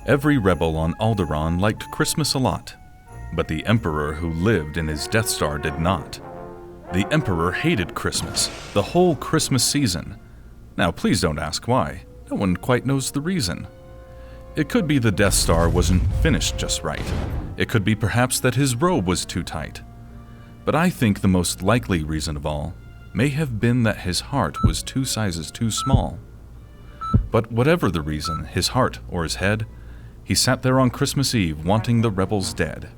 Every rebel on Alderaan liked Christmas a lot, but the Emperor who lived in his Death Star did not. The Emperor hated Christmas, the whole Christmas season. Now, please don't ask why. No one quite knows the reason. It could be the Death Star wasn't finished just right. It could be perhaps that his robe was too tight. But I think the most likely reason of all may have been that his heart was 2 sizes too small. But whatever the reason, his heart or his head, he sat there on Christmas Eve wanting the rebels dead,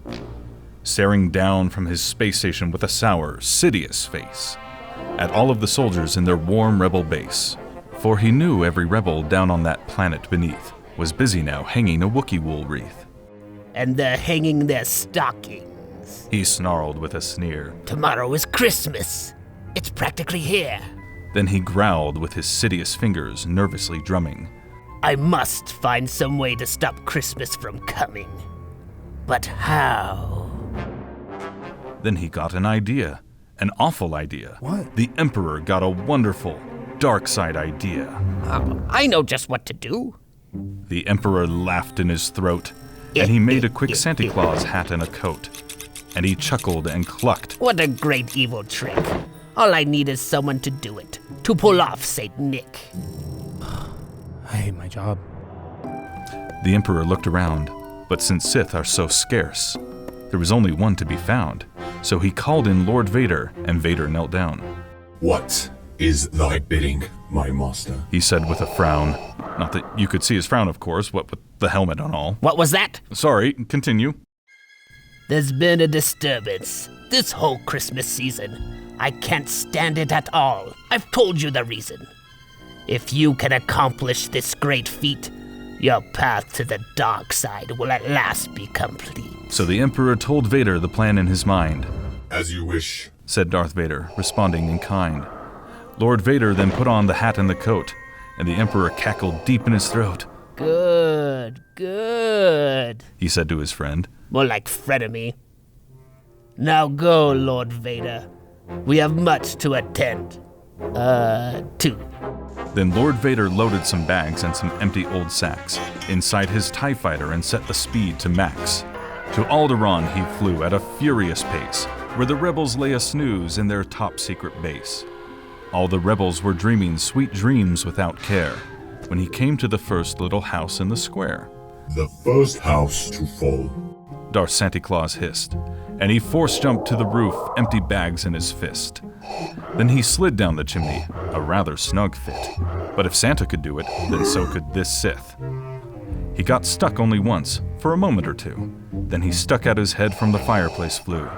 staring down from his space station with a sour, sidious face at all of the soldiers in their warm rebel base. For he knew every rebel down on that planet beneath was busy now hanging a Wookiee wool wreath. And they're hanging their stockings, he snarled with a sneer. Tomorrow is Christmas. It's practically here. Then he growled with his sidious fingers nervously drumming. I must find some way to stop Christmas from coming. But how? Then he got an idea. An awful idea. What? The Emperor got a wonderful, dark side idea. I know just what to do. The Emperor laughed in his throat, and he made a quick Santa Claus hat and a coat. And he chuckled and clucked. What a great evil trick. All I need is someone to do it, to pull off Saint Nick. I hate my job. The Emperor looked around, but since Sith are so scarce, there was only one to be found. So he called in Lord Vader, and Vader knelt down. What is thy bidding, my master? He said with a frown. Not that you could see his frown, of course, what with the helmet and all. What was that? Sorry, continue. There's been a disturbance this whole Christmas season. I can't stand it at all. I've told you the reason. If you can accomplish this great feat, your path to the dark side will at last be complete. So the Emperor told Vader the plan in his mind. As you wish, said Darth Vader, responding in kind. Lord Vader then put on the hat and the coat, and the Emperor cackled deep in his throat. Good, good, he said to his friend. More like frenemy. Now go, Lord Vader. We have much to attend to. Then Lord Vader loaded some bags and some empty old sacks inside his TIE fighter and set the speed to max. To Alderaan he flew at a furious pace, where the rebels lay a snooze in their top-secret base. All the rebels were dreaming sweet dreams without care, when he came to the first little house in the square. The first house to fall, Darth Santa Claus hissed, and he force-jumped to the roof, empty bags in his fist. Then he slid down the chimney, a rather snug fit. But if Santa could do it, then so could this Sith. He got stuck only once, for a moment or two. Then he stuck out his head from the fireplace flue.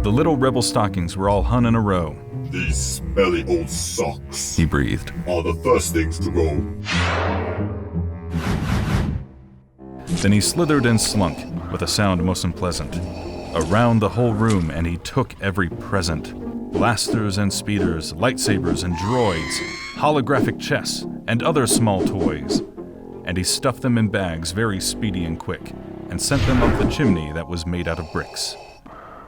The little rebel stockings were all hung in a row. These smelly old socks, he breathed, are the first things to go. Then he slithered and slunk, with a sound most unpleasant, around the whole room, and he took every present. Blasters and speeders, lightsabers and droids, holographic chess, and other small toys. And he stuffed them in bags very speedy and quick, and sent them up the chimney that was made out of bricks.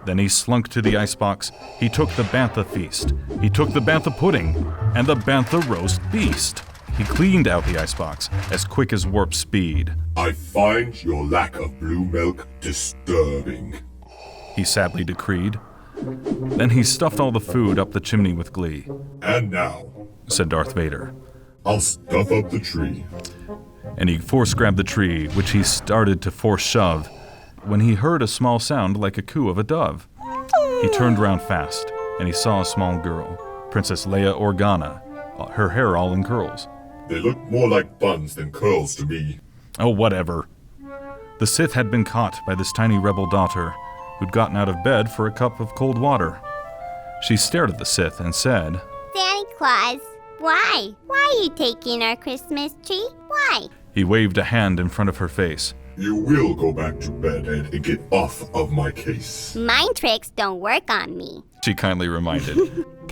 Then he slunk to the icebox, he took the bantha feast, he took the bantha pudding, and the bantha roast beast. He cleaned out the icebox as quick as warp speed. I find your lack of blue milk disturbing, he sadly decreed. Then he stuffed all the food up the chimney with glee. And now, said Darth Vader, I'll stuff up the tree. And he force-grabbed the tree, which he started to force-shove, when he heard a small sound like a coo of a dove. He turned round fast, and he saw a small girl, Princess Leia Organa, her hair all in curls. They look more like buns than curls to me. Oh, whatever. The Sith had been caught by this tiny rebel daughter, who'd gotten out of bed for a cup of cold water. She stared at the Sith and said, Santa Claus, why? Why are you taking our Christmas tree? Why? He waved a hand in front of her face. You will go back to bed and get off of my case. Mind tricks don't work on me. She kindly reminded.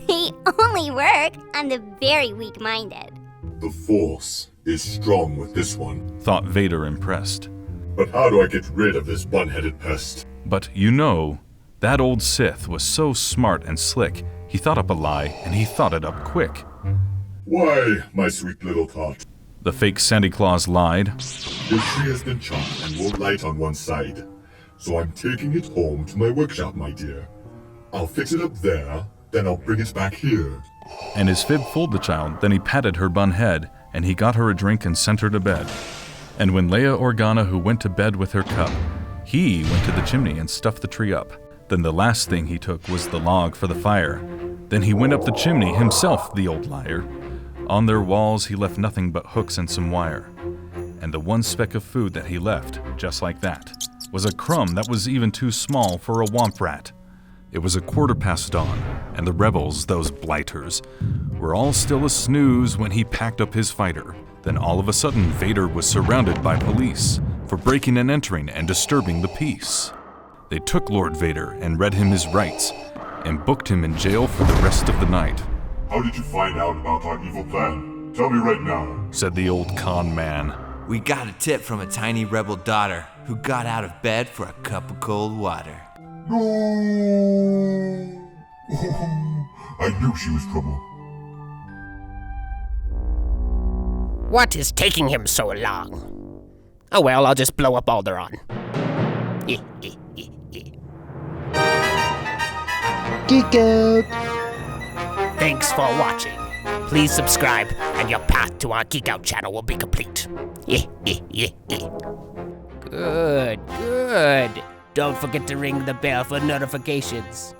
They only work on the very weak-minded. The Force is strong with this one, thought Vader, impressed. But how do I get rid of this bun-headed pest? But you know, that old Sith was so smart and slick, he thought up a lie, and he thought it up quick. Why, my sweet little tot? The fake Santa Claus lied. The tree has been chopped and won't light on one side. So I'm taking it home to my workshop, my dear. I'll fix it up there, then I'll bring it back here. And his fib fooled the child, then he patted her bun head, and he got her a drink and sent her to bed. And when Leia Organa, who went to bed with her cup, he went to the chimney and stuffed the tree up. Then the last thing he took was the log for the fire. Then he went up the chimney himself, the old liar. On their walls he left nothing but hooks and some wire. And the one speck of food that he left, just like that, was a crumb that was even too small for a womp rat. It was 1/4 dawn, and the rebels, those blighters, were all still a snooze when he packed up his fighter. Then all of a sudden Vader was surrounded by police for breaking and entering and disturbing the peace. They took Lord Vader and read him his rights and booked him in jail for the rest of the night. How did you find out about our evil plan? Tell me right now, said the old con man. We got a tip from a tiny rebel daughter who got out of bed for a cup of cold water. No! I knew she was trouble. What is taking him so long? Oh well, I'll just blow up Alderaan. Geek out! Thanks for watching. Please subscribe, and your path to our Geek Out channel will be complete. Good. Don't forget to ring the bell for notifications.